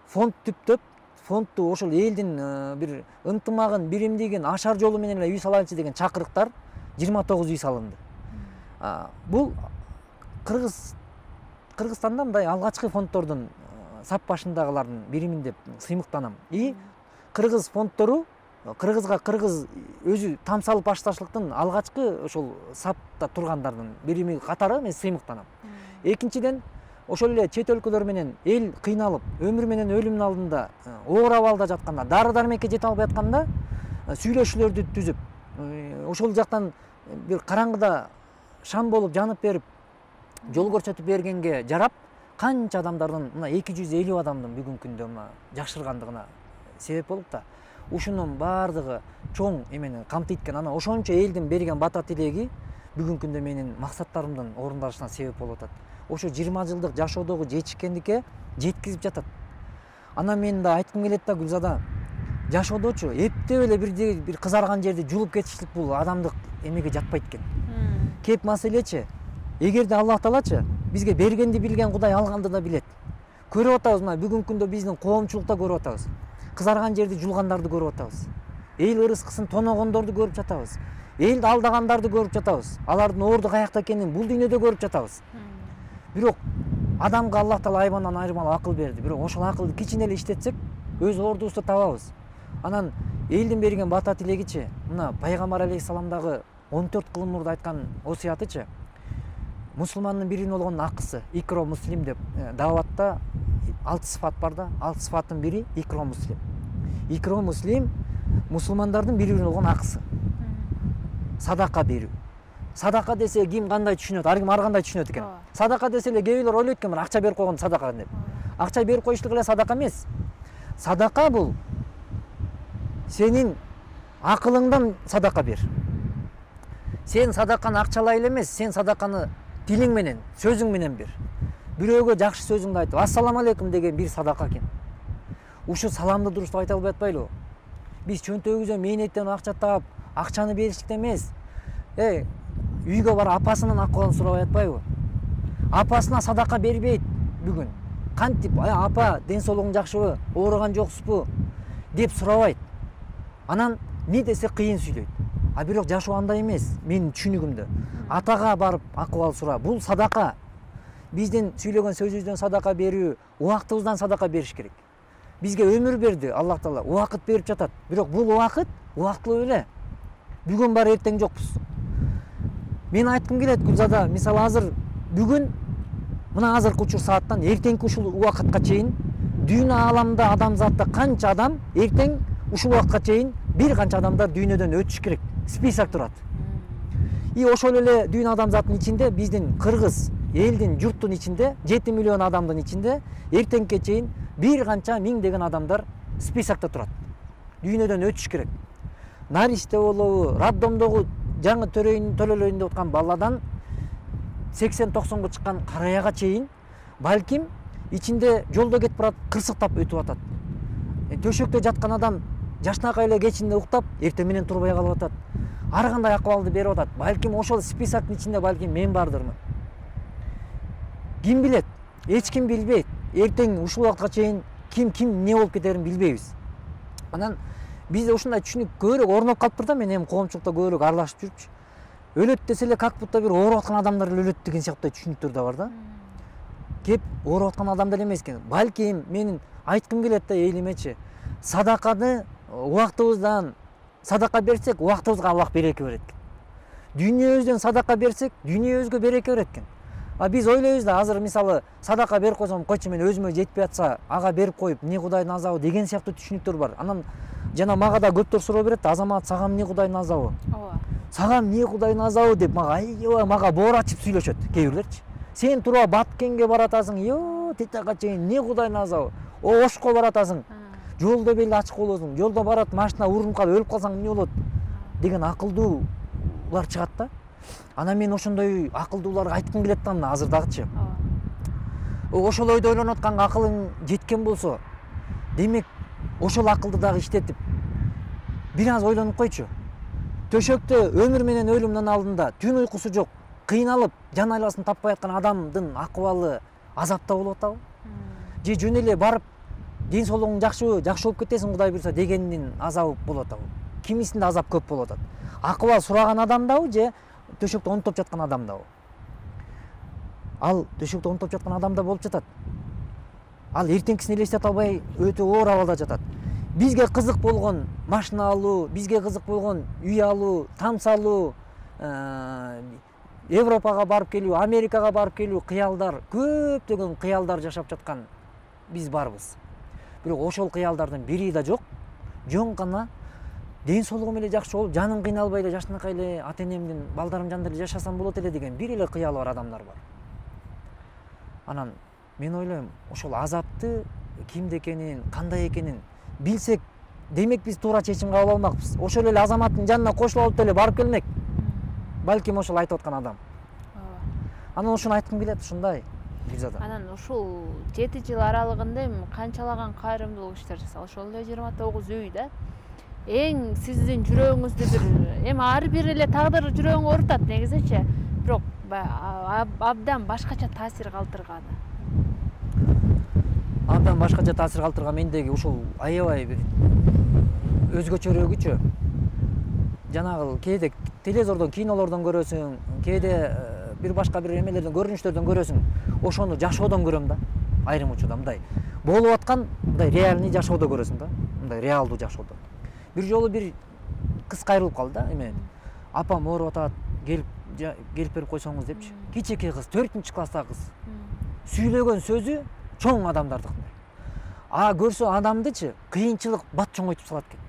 фонд түптөп, фондду ошол элдин бир ынтымагын, биримдигин ашар жолу менен эле үй салайынчы деген чакырыктар 29 үй салынды. Бул Кыргызстанда мындай алгачкы фонддордун сап башындагылардын биримин деп сыймыктанам. И кыргыз фонддору кыргызга кыргыз өзү там салып башташлыктын алгачкы ошол сапта тургандардын бирими катары мен сыймыктанам. Экинчиден ошол эле чет өлкөлөр менен эл кыйналып, өмүр менен өлүмдүн алдында оор абалда жатканда, дары дармекке жете албай атканда сүйлөшүүлөрдү түзүп, ошол жактан бир караңгыда шам болуп жанып берип, жол көрсөтүп бергенге жарап, канча адамдардын, мына 250 адамдын бүгүнкү күндө мына жакшыргандыгына себеп болуп да, ушунун баардыгы чоң эмени камтыйт экен. Анан ошончо элдин берген бата тилеги бүгүнкү күндө менин максаттарымдын орундалышына себеп болуп атат. Ошо 20 жылдык жашоодогу жетишкендикке жеткизип жатат. Анан мен да айткым келет да, Гүлзада, жашоодочу эптеп эле бир кызарган жерди жулуп кетиштик бул адамдык эмеге жатпайт экен. Кеп маселечи, эгерде Аллах Таалачы бизге бергенди билген Кудай алганды да билет. Көрүп атабыз, мына бүгүнкү күндө биздин коомчулукта көрүп атабыз. Кызарган жерди жулгандарды көрүп атабыз. Эл ырыскысын тоногондорду көрүп жатабыз. Элди алдагандарды көрүп жатабыз. Алардын орду каякта экенин бул дүйнөдө көрүп жатабыз. Бирок адамга Аллах Таала айбандан айырмалуу акыл берди. Бирок ошол акылды кичине эле иштетсек, өз ордубузду табабыз. Анан элдин берген бата тилегичи, мына пайгамбар алейхисаламдагы 14 кылым мурда айткан осуятычы, мусулмандын биринин болгон акысы икро муслим деп, дааватта 6 сыфат бар да, 6 сыфаттын бири икро муслим. Икро муслим мусулмандардын бири-бирине болгон акысы. Садака берүү. Садака десе ким кандай түшүнөт, ар ким ар кандай түшүнөт экен. Садака десе эле кээ бирлер ойлойт экен, акча берип койгон садака деп. Акча берип коюштук эле садака эмес. Садака бул сенин акылыңдан садака бер. Сен садаканы акчалай эле эмес, сен садаканы тилиң менен, сөзүң менен бер. Бирөөгө жакшы сөзүңдү айтып, ассаламу алейкум деген бир садака экен. Ушу саламды дурустап айта албай атпайлыбы? Биз чөнтөгүбүздөн мээнеттен акча таап, акчаны бериштиктен эмес. Үйгө барып апасынын акыбалын сурабай атпайбы? Апасына садака бербейт бүгүн. Кантип, апа, ден соолугуң жакшыбы? Ооруган жоксузбу? деп сурабайт. Анан не десе кыйын сүйлөйт. Бирок жашоо андай эмес, менин түшүнүгүмдө. Атага барып акыбал сура, бул садака. Биздин сүйлөгөн сөзүбүздөн садака берүү, убактыбыздан садака бериш керек. Бизге өмүр берди Аллах Таала, убакыт берип жатат. Бирок бул убакыт убактылуу эле. Бүгүн бар, эртең жокпуз. Мен айткым келет, Гүлзада, мисалы азыр бүгүн мына азыркы учур сааттан эртеңки ушул убакытка чейин дүйнө ааламында адамзатта канча адам эртең ушул убакытка чейин бир канча адамдар дүйнөдөн өтүш керек. Список турат. И ошол эле дүйнө адамзаттын ичинде биздин кыргыз элдин журттун ичинде 7 миллион адамдын ичинде эртеңке чейин бир канча миңдеген адамдар списокто турат. Дүйнөдөн өтүш керек. Наристе болобу, роддомдогу жаңы төлөлөрүндө откан баладан 80-90го чыккан караяга чейин балким ичинде жолдо кетип барат, кырсыктап өтүп атат. Төшөктө жаткан адам жашнакай эле кечинде уктап, эртең менен турбай калып атат. Ар кандай акыбалды берип атат. Балким ошол списоктун ичинде балким мен бардырмын. Ким билет? Эч ким билбейт. Эртең ушул убакытка чейин ким эмне болуп кетерин билбейбиз. Анан бизде ушундай түшүнүк көбүрөөк орноп калыптыр да, мен эми коомчулукта көбүрөөк аралашып жүрүпчү. Өлөт десе эле как будто бир ооруп аткан адамдар эле өлөт деген сыяктуу түшүнүктөр да бар да. Кеп ооруп аткан адамдар эмес экен. Балким менин айткым келет да элимечи, садаканы убактыбыздан садака берсек, убактыбызга Аллах береке берет экен. Дүйнөбүздөн садака берсек, дүйнөбүзгө береке берет экен. Биз ойлойбуз да, азыр мисалы садака берип койсом, койчу мен өзүмө жетпей атса, ага берип коюп, эмне Кудайдын азабы деген сыяктуу түшүнүктөр бар. Анан жана мага да көптөр суроо берет да, Азамат, сага эмне Кудайдын азабы? Ооба. Сага эмне Кудайдын азабы деп мага аябай мага боор ачып сүйлөшөт кээ бирлерчи. Сен туруп Баткенге баратасың, тетага чейин эмне Кудайдын азабы? Ошко баратасың. Жолдо беле ачык болосуң, жолдо барат машина урунуп калып өлүп калсаң эмне болот? Деген акылдуулар чыгат да. Анан мен ошондой акылдууларга айткым келет да, мына азырдагычы. Ошол ойдо ойлонуп атканга акылың жеткен болсо, демек ошол акылды дагы иштетип бир аз ойлонуп койчу. Төшөктө өмүр менен өлүмдүн алдында түн уйкусу жок, кыйналып, жан айласын таппай аткан адамдын акыбалы азапта болуп атабы? Же жөн эле барып ден соолугуң жакшыбы, жакшы болуп кетесиң Кудай буйрса дегендин азабы болуп атабы? Кимисинде азап көп болуп атат. Акыбал сураган адамдабы же төшөктө онтоп жаткан адамдабы? Ал төшөктө онтоп жаткан адамда болуп жатат. Ал эртеңкисин элестете албай өтө оор абалда жатат. Бизге кызык болгон машина алуу, бизге кызык болгон үй алуу, там салуу, Европага барып келүү, Америкага барып келүү кыялдар, көптөгөн кыялдар жашап жаткан биз барбыз. Бирок ошол кыялдардын бири да жок. Жөн гана ден соолугум эле жакшы болуп, жаным кыйналбай эле жашнакай эле ата энемдин балдарым жандыр эле жашасам болот эле деген бир эле кыялы бар адамдар бар. Анан мен ойлойм, ошол азапты кимде экенин, кандай экенин билсек, демек биз туура чечим кабыл алмакпыз. Ошол эле Азаматтын жанына кошулуп алып деле барып келмек. Балким ошол айтып аткан адам. Анан ошону айткым келет, ушундай. Анан ушул 7 жыл аралыгында канчалаган кайрымдуулук иштер жасаган? Ошол эле 29 үй да. Эң сиздин жүрөгүңүздү бир ар бир эле тагдыр жүрөгүңө оорутат негизичи. Бирок абдан башкача таасир калтырганы. Абдан башкача таасир калтырган мендеги ушул аябай бир өзгөчөрөөгүчү. Жанагы кээде телевизордон, кинолордон көрөсүң, кээде бир башка бир эмелерден, көрүнүштөрдөн көрөсүң. Ошону жашоодон көрөм да. Айрым учурда мындай болуп аткан, мындай реальный жашоодо көрөсүң да. Мындай реалдуу жашоодо. Бир жолу бир кыз кайрылып калды да, эме. Апам ооруп атат, келип берип койсоңуз депчи. Кичинекей кыз, 4-класстагы кыз. Сүйлөгөн сөзү чоң адамдардыкындай. Көрсө адамдычы кыйынчылык бат чоңойтуп салат экен.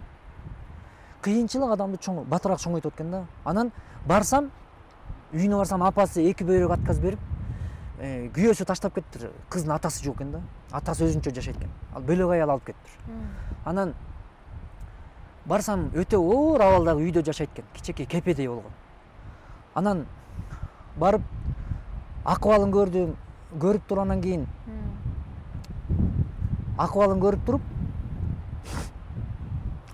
Кыйынчылык адамды батыраак чоңойтуп экен да. Анан барсам, үйүнө барсам, апасы 2 бөйрөк отказ берип, күйөөсү таштап кетиптир. Кыздын атасы жок экен да. Атасы өзүнчө жашайт экен. Ал бөлөк аял алып кетиптир. Анан барсам, өтө оор абалдагы үйдө жашайт экен. Кичинекей кепедей болгон. Анан барып акыбалын көрдүм, көрүп тургандан кийин акыбалын көрүп туруп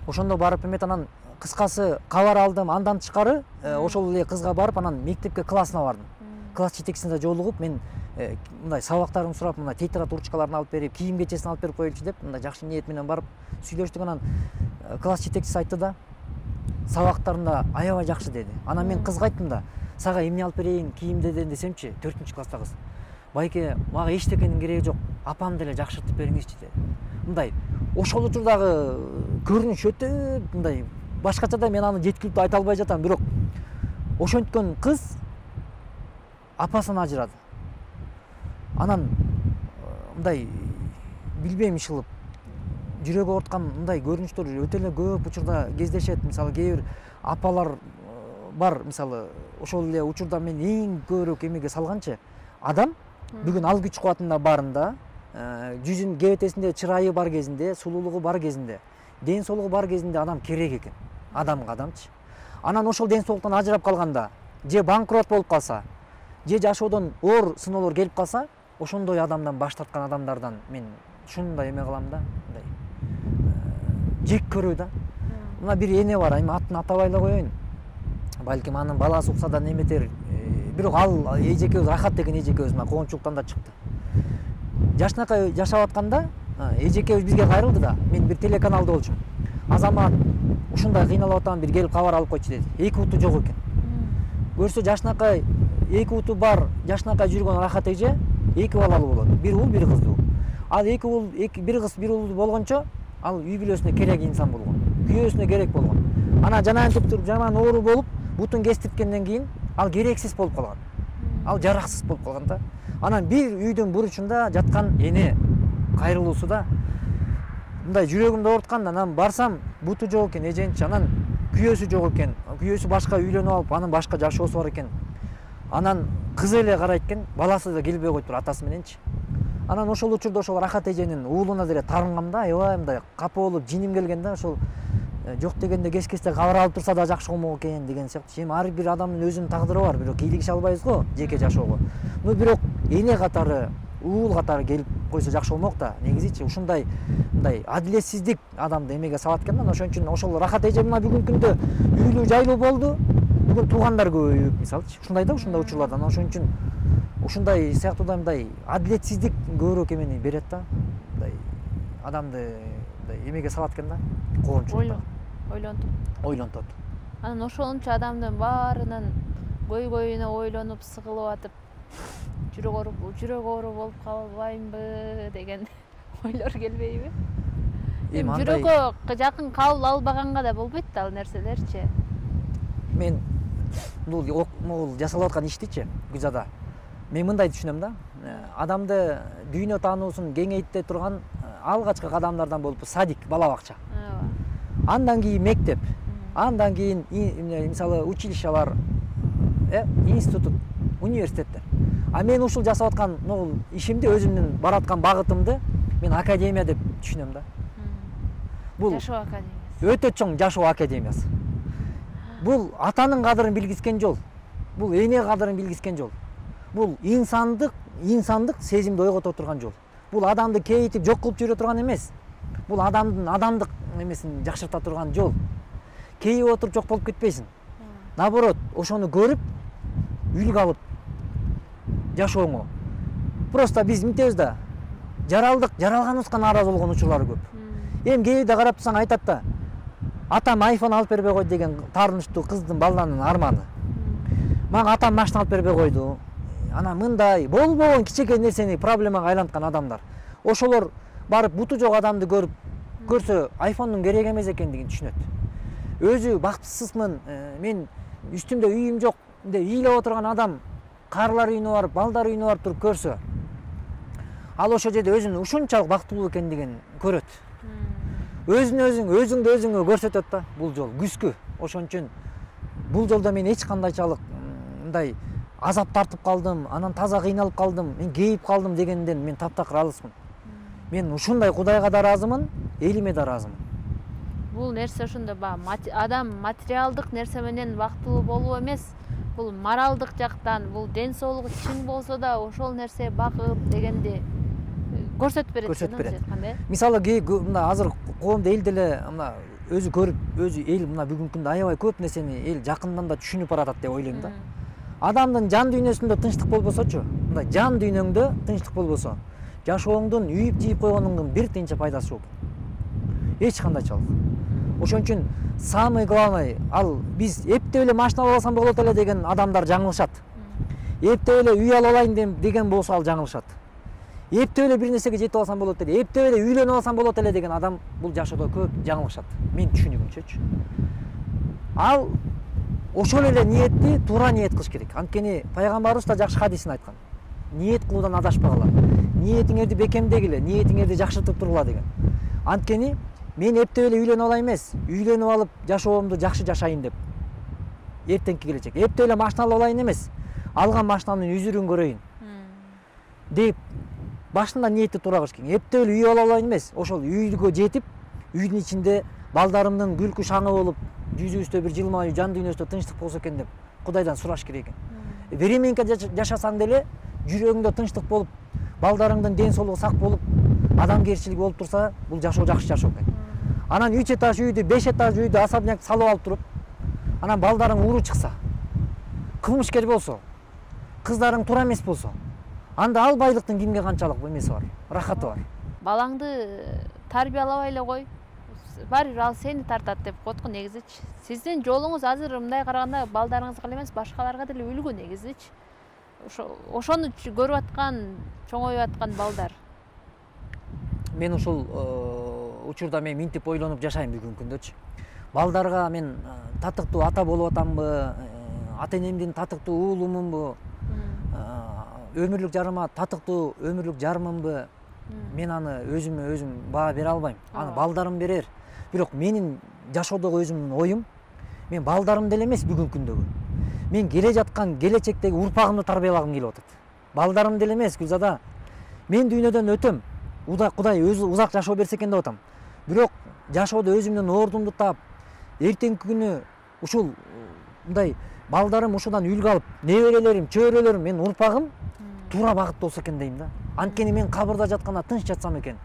ошондо барып эмет, анан кыскасы кабар алдым, андан тышкары ошол эле кызга барып анан мектепке классына бардым. Класс жетекчисине жолугуп, мен мындай сабактарын сурап, мындай тетрадь ручкаларын алып берип, кийим кечесин алып берип коелучу деп, мындай жакшы ниет менен барып сүйлөштүк. Анан класс жетекчиси айтты да, сабактарында аябай жакшы деди. Анан мен кызга айттым да, сага эмне алып берейин, кийимди десемчи, 4-класста кыз. Байке, мага эчтекенин кереги жок, апам деле жакшыртып бериңизчи деди. Мындай ошол учурдагы көрүнүш өтө мындай башкача да, мен аны жеткиликтүү айта албай жатам, бирок ошенткен кыз апасын ажырады. Анан мындай билбейм, ишылып жүрөгү ооруткан мындай көрүнүштөр өтө эле көп учурда кездешет. Мисалы кээ бир апалар бар, мисалы ошол эле учурда мен эң көбүрөөк эмеге салганчы, адам бүгүн ал күч кубатында барында, жүзүн кебетесинде чырайы бар кезинде, сулуулугу бар кезинде, ден соолугу бар кезинде адам керек экен. Адамга адамчы. Анан ошол ден соолуктан ажырап калганда, же банкрот болуп калса, же жашоодон оор сыноолор келип калса, ошондой адамдан баш тарткан адамдардан мен ушундай эме кылам да, мындай жек көрүү да. Мына бир эне бар, эми атын атабай эле коеюн. Балким анын баласы укса да неметер, бирок ал эжекебиз, Рахат деген эжекебиз мына коомчулуктан да чыкты. Жашнакай жашап атканда эжекебиз бизге кайрылды да, мен бир телеканалда болчумун. Азамат ушундай кыйналып атам, бир келип кабар алып койчу деди. 2 уту жок экен. Көрсө жашнакай 2 уту бар, жашнакай жүргөн Рахат эже 2 балалуу болот. Бир уул, бир кыздуу. Ал 2 уул, бир кыз, бир уул болгончо, ал үй бүлөсүнө керек инсан болгон. Күйөөсүнө керек болгон. Ана жанаантип туруп, жаман оору болуп, бутун кестирткенден кийин ал керексиз болуп калган. Ал жараксыз болуп калган да. Анан бир үйдүн буручунда жаткан эне кайрылуусу да мындай жүрөгүмдү ооруткан. Анан барсам, буту жок экен, эженчи. Анан күйөөсү жок экен. Күйөөсү башка үйлөнүп алып, анын башка жашоосу бар экен. Анан кызы эле карайт экен, баласы да келбей коюптур атасы мененчи. Анан ошол учурда ошол Рахат эженин уулуна деле тарынгам да, аябай мындай капа болуп, жиним келген да, ошол жок дегенде кес-кесте кабар алып турса да жакшы болмок экен деген сыяктуу. Эми ар бир адамдын өзүнүн тагдыры бар, бирок кийлигише албайбыз го жеке жашоого. Бирок эне катары, уул катары келип койсо жакшы болмок да. Негизичи ушундай мындай адилетсиздик адамды эмеге салат экен да. Ошон үчүн ошол Рахат эже мына бүгүнкү күндө үйлүү жайлуу болду. Бүгүн туугандар көбөйүп, мисалчы, ушундай да, ушундай учурлардан. Ошон үчүн ушундай сыяктуу да мындай адилетсиздик көбүрөөк эмени берет да. Мындай адамды мындай эмеге салат экен да, коомчулукта. Ойлонтот. Анан ошончо адамдын баарынын көйгөйүнө ойлонуп сыгылып атып, жүрөк оору болуп калбаймбы деген ойлор келбейби? Эми жүрөгкө жакын кабыл албаганга да болбойт да ал нерселерчи. Мен бул жасалып аткан иштичи, Гүзада, мен мындай түшүнөм да. Адамды дүйнө таануусун кеңейте турган алгачкы кадамдардан болуп садик, бала бакча. Андан кийин мектеп, андан кийин мисалы училищалар, институт, университеттер. А мен ушул жасап аткан ишимди, өзүмдүн бараткан багытымды мен академия деп түшүнөм да. Бул жашоо академиясы. Өтө чоң жашоо академиясы. Бул атанын кадырын билгискен жол. Бул эне кадырын билгискен жол. Бул инсандык сезимди ойгото турган жол. Бул адамды кейитип жок кылып жүрө турган эмес. Бул адамдын адамдык эмесин жакшырта турган жол. Кейип отуруп жок болуп кетпейсиң. Наоборот, ошону көрүп, үлгү алып жашооңо. Просто биз мынтебиз да, жаралганыбызга нааразы болгон учурлар көп. Эми кээде карап турсаң айтат да, атам iPhone алып бербей койду деген таарынычтуу кыздын балданын арманы. Мага атам машина алып бербей койду. Ана мындай болбогон кичине нерсени проблемага айланткан адамдар. Ошолор барып буту жок адамды көрсө iPhone'ун керек эмес экендигин түшүнөт. Өзү бактысызмын, мен үстүмдө үйүм жок деп ыйлап отурган адам карылар үйүнө барып, балдар үйүнө барып туруп көрсө, ал ошол жерде өзүнүн ушунчалык бактылуу экендигин көрөт. Өзүңдү өзүңө көрсөтөт да бул жол күскү. Ошон үчүн бул жолдо мен эч кандайчалык мындай азап тартып калдым, анан таза кыйналып калдым, мен кейип калдым дегенден мен таптакыр алысмын. Мен ушундай Кудайга да ыраазымын, элиме да ыраазымын. Бул нерсе ошондо адам материалдык нерсе менен бактылуу болуу эмес, бул моралдык жактан, бул ден соолугу чың болсо да ошол нерсе багып дегенди көрсөтүп берет. Мисалы мына азыр коомдо элде эле мына өзү көрүп өзү эл мына бүгүнкү күндө аябай көп нерсени эл жакындан да түшүнүп баратат деп ойлойм да. Адамдын жан дүйнөсүндө тынчтык болбосочу, мындай жан дүйнөңдө тынчтык болбосо, жашооңдун үйүп жийип койгонуңдун бир тыйынча пайдасы жок. Эч кандайчалык. Ошон үчүн самый главный ал биз эптеп эле машина алып алсам болот эле деген адамдар жаңылышат. Эптеп эле үй алып алайын деген болсо ал жаңылышат. Эптеп эле бир нерсеге жетип алсам болот эле, эптеп эле үйлөнүп алсам болот эле деген адам бул жашоодо көп жаңылышат. Мен түшүнүгүмчөчү. Ал ошол эле ниетти туура ниет кылыш керек. Анткени пайгамбарыбыз да жакшы хадисин айткан. Ниет кылуудан адашпагыла. Ниетиңерди бекемдегиле, ниетиңерди жакшыртып тургула деген. Анткени мен эптеп эле үйлөнүп алайын эмес, үйлөнүп алып жашоомду жакшы жашайын деп. Эртеңки келечек. Эптеп эле машина алып алайын эмес, алган машинамдын үзүрүн көрөйүн деп башында ниетти туура кылыш керек. Эптеп эле үй алып алайын эмес, ошол үйгө жетип, үйдүн ичинде балдарымдын күлкү шаңы болуп, жүзүбүздө бир жылмаюу, жан дүйнөсүндө тынчтык болсо экен деп Кудайдан сураш керек экен. Беременка жашасаң деле жүрөгүңдө тынчтык болуп, балдарыңдын ден соолугу сак болуп, адамгерчилиги болуп турса, бул жашоо жакшы жашоо экен. Анан 3 этаж үйдү, 5 этаж үйдү особняк салып алып туруп, анан балдарың уруу чыкса, кылмышкер болсо, кыздарың туура эмес болсо, анда ал байлыктын кимге канчалык эмеси бар, рахаты бар. Балаңды тарбиялабай эле кой. Баары бир ал сени тартат деп коет го негизичи. Сиздин жолуңуз азыр мындай караганда балдарыңызга эле эмес, башкаларга деле үлгү негизичи. Ошону көрүп аткан, чоңоюп аткан балдар. Мен ушул учурда мен минтип ойлонуп жашайм бүгүнкү күндөчү. Балдарга мен татыктуу ата болуп атамбы, ата энемдин татыктуу уулумунбу, өмүрлүк жарыма татыктуу өмүрлүк жарымымбы, мен аны өзүм баа бере албайм. Аны балдарым берер. Бирок менин жашоодогу өзүмдүн оюм, мен балдарым деле эмес бүгүнкү күндөгү. Мен келе жаткан келечектеги урпагымды тарбиялагым келип атат. Балдарым деле эмес, Гүлзада. Мен дүйнөдөн өтөм. Кудай өзү узак жашоо берсе экен деп атам. Бирок жашоодо өзүмдүн ордумду таап, эртеңки күнү ушул мындай балдарым ушудан үлгү алып, неберелерим, чөйрөлөрүм, менин урпагым туура багытта болсо экен дейм да. Анткени мен кабырда жатканда тынч жатсам экен.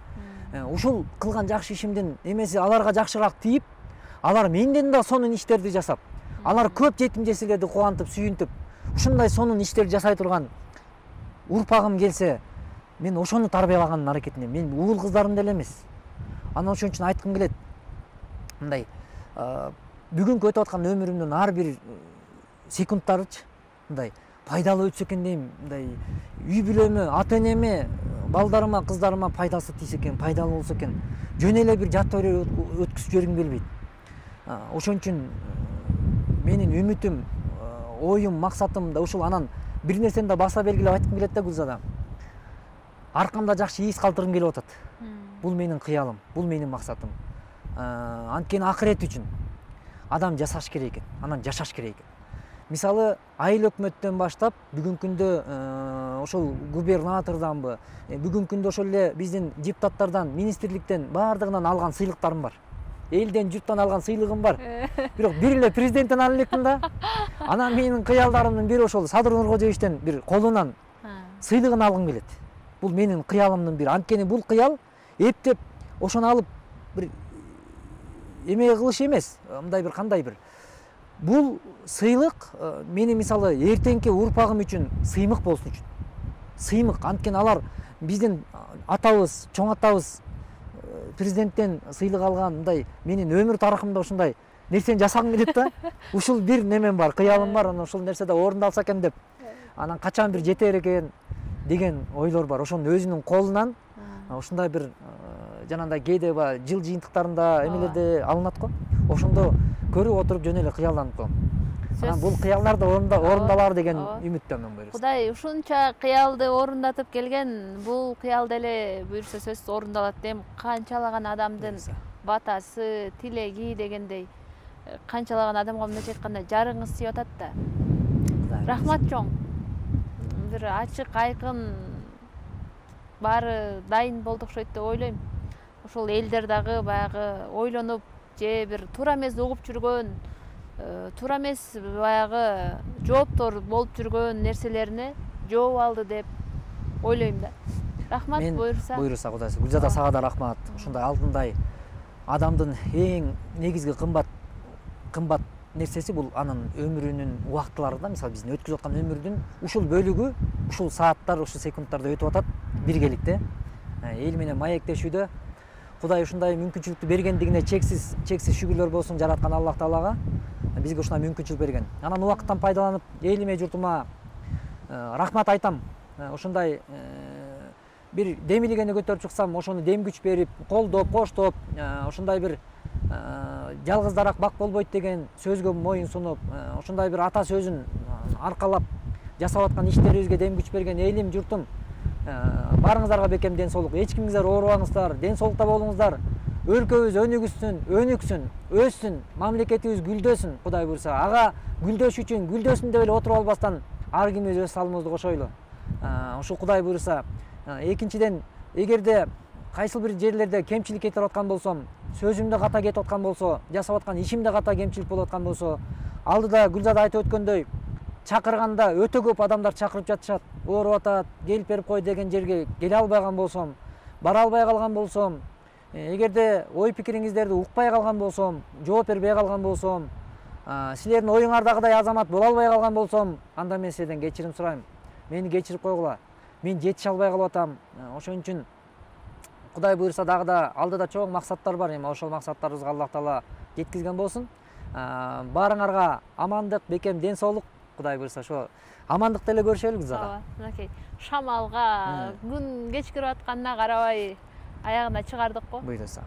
Ушул кылган жакшы ишимдин эмеси аларга жакшыраак тийип, алар менден да сонун иштерди жасап, алар көп жетим жесирлерди кубантып, сүйүнтүп, ушундай сонун иштерди жасай турган урпагым келсе, мен ошону тарбиялагандын аракетиндемин. Мен уул кыздарым деле эмес. Анан ошон үчүн айткым келет. Мындай бүгүнкү өтүп аткан өмүрүмдүн ар бир секундтарычы мындай пайдалуу өтсө экен дейм. Мындай үй бүлөмө, ата энеме, балдарыма, кыздарыма пайдасы тийсе экен, пайдалуу болсо экен. Жөн эле бир жатып өткүзүп жибергим келбейт. Ошон үчүн менин үмүтүм, оюм, максатым да ушул. Анан бир нерсени да баса белгилеп айткым келет да, Гүлзада. Аркамда жакшы из калтыргым келип атат. Бул менин кыялым, бул менин максатым. Анткени акырет үчүн адам жасаш керек экен, анан жашаш керек экен. Мисалы, айыл өкмөттөн баштап бүгүнкү күндө ошол губернаторданбы, бүгүнкү күндө ошол эле биздин депутаттардан, министрликтен баардыгынан алган сыйлыктарым бар. Элден, журттан алган сыйлыгым бар. Бирок бир эле президенттен ала элекмин да. Анан менин кыялдарымдын бири ошол Садыр Нуркожоевичтен бир колунан сыйлыгын алгым келет. Бул менин кыялымдын бири. Анткени бул кыял эптеп ошону алып бир эме кылыш эмес, мындай бир кандай бир. Бул сыйлык мени мисалы эртеңки урпагым үчүн сыймык болсун үчүн. Сыймык, анткени алар биздин атабыз, чоң атабыз президенттен сыйлык алган, мындай менин өмүр тарыхымда ушундай нерсени жасагым келет да. Ушул бир немем бар, кыялым бар, анан ушул нерсе да орундалса экен деп. Анан качан бир жетер экен деген ойлор бар. Ошонун өзүнүн колунан ушундай бир жанагындай кээде жыл жыйынтыктарында эмелерде алынат го. Ошондо көрүп отуруп жөн эле кыялданып коем. Анан бул кыялдар да орундалар деген үмүттөмүн буюрса. Кудай ушунча кыялды орундатып келген, бул кыял деле буюрса сөзсүз орундалат дейм. Канчалаган адамдын батасы, тилеги дегендей, канчалаган адамга мындайча айтканда жарыңыз тийип атат да. Рахмат чоң. Бир ачык, айкын баары дайын болду окшойт деп ойлойм. Ошол элдер дагы баягы ойлонуп же бир туура эмес угуп жүргөн, туура эмес баягы жооптор болуп жүргөн нерселерине жооп алды деп ойлойм да. Рахмат буюрса. Буюрса Кудайсы. Гүлзада сага да рахмат. Ушундай алтындай адамдын эң негизги кымбат нерсеси бул анын өмүрүнүн убактылары да. Мисалы биздин өткүзүп аткан өмүрдүн ушул бөлүгү ушул сааттар, ушул секундтарда өтүп атат биргеликте. Эл менен маектешүүдө Кудай ушундай мүмкүнчүлүктү бергендигине чексиз шүгүрлөр болсун жараткан Аллах Таалага. Бизге ушундай мүмкүнчүлүк берген. Анан убакыттан пайдаланып элиме, журтума рахмат айтам. Ушундай бир демилгени көтөрүп чыксам, ошону дем күч берип, колдоп, коштоп, ушундай бир жалгыздараак бак болбойт деген сөзгө моюн сунуп, ушундай бир ата сөзүн аркалап жасап аткан иштерибизге дем күч берген элим, журтум, баарыңыздарга бекем ден соолук. Эч кимиңиздер оорубаңыздар, ден соолукта болуңуздар. Өлкөбүз өнүксүн, өссүн, мамлекетибиз гүлдөсүн. Кудай буйрса, ага гүлдөш үчүн гүлдөсүн деп эле отуруп албастан ар кимибиз өз салымыбызды кошойлу. Ушул Кудай буйрса. Экинчиден, эгерде кайсыл бир жерлерде кемчилик кетип аткан болсом, сөзүмдө ката кетип аткан болсо, жасап аткан ишимде ката кемчилик болуп аткан болсо, алдыда Гүлзада айтып өткөндөй, чакырганда өтө көп адамдар чакырып жатышат, ооруп атат, келип берип кой деген жерге келе албайган болсом, бара албай калган болсом, эгерде ой пикириңиздерди укпай калган болсом, жооп бербей калган болсом, силердин оюңардагыдай азамат боло албай калган болсом, анда мен сизден кечирим сурайм. Мени кечирип койгула. Мен жетише албай калып атам. Ошон үчүн Кудай буйрса дагы да алдыда чоң максаттар бар. Эми ошол максаттарыбызга Аллах Таала жеткизген болсун. Баарыңарга амандык, бекем ден соолук. Кудай буйрса ошо амандыкты эле көрүшөлү Гүлзада. Ооба, мынакей шамалга күн кечкирип атканына карабай аягына чыгардык го. Буйрса.